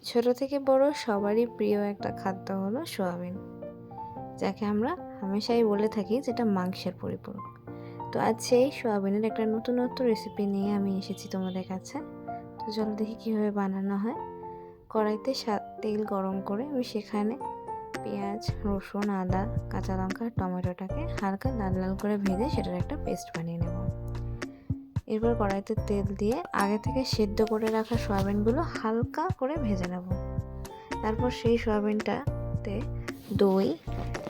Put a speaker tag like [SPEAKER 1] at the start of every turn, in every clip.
[SPEAKER 1] ছোট থেকে বড় সবারই প্রিয় একটা খাদ্য হলো সোয়াবিন, যাকে আমরা হামেশাই বলে থাকি যেটা মাংসের পরিপূরক। তো আজ সেই সোয়াবিনের একটা নতুনত্ব রেসিপি নিয়ে আমি এসেছি তোমাদের কাছে। তো চলো দেখি কীভাবে বানানো হয়। কড়াইতে তেল গরম করে আমি সেখানে পেঁয়াজ, রসুন, আদা, কাঁচা লঙ্কা, টমেটোটাকে হালকা লাল লাল করে ভেজে সেটার একটা পেস্ট বানিয়ে নেব। এরপর কড়াইতে তেল দিয়ে আগে থেকে সেদ্ধ করে রাখা সয়াবিনগুলো হালকা করে ভেজে নেব। তারপর সেই সয়াবিনটাতে দই,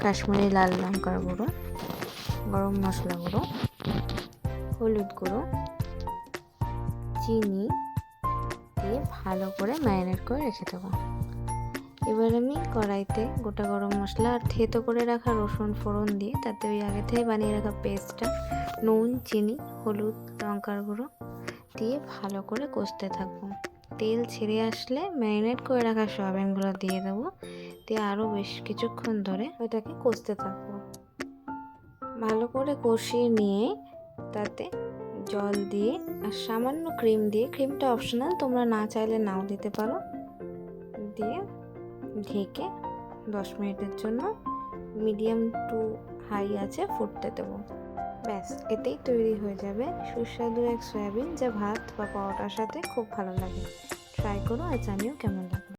[SPEAKER 1] কাশ্মীরি লাল লঙ্কার গুঁড়ো, গরম মশলা গুঁড়ো, হলুদ গুঁড়ো, চিনি দিয়ে ভালো করে ম্যারিনেট করে রেখে দেবো। এবার আমি কড়াইতে গোটা গরম মশলা আর থেতো করে রাখা রসুন ফোড়ন দিয়ে তাতে ওই আগে থেকে বানিয়ে রাখা পেস্টটা, নুন, চিনি, হলুদ, লঙ্কার গুঁড়ো দিয়ে ভালো করে কষতে থাকবো। তেল ছেড়ে আসলে ম্যারিনেট করে রাখা সয়াবিনগুলো দিয়ে দেবো, দিয়ে আরও বেশ কিছুক্ষণ ধরে ওইটাকে কষতে থাকবো। ভালো করে কষিয়ে নিয়ে তাতে জল দিয়ে আর সামান্য ক্রিম দিয়ে, ক্রিমটা অপশনাল, তোমরা না চাইলে নাও দিতে পারো, দিয়ে ঢেকে 10 মিনিটের জন্য মিডিয়াম টু হাই আছে ফুটতে দেবো। ব্যাস, এতেই তৈরি হয়ে যাবে সুস্বাদু এক সয়াবিন, যা ভাত বা পরোটার সাথে খুব ভালো লাগে। ট্রাই করো আর জানিও কেমন লাগে।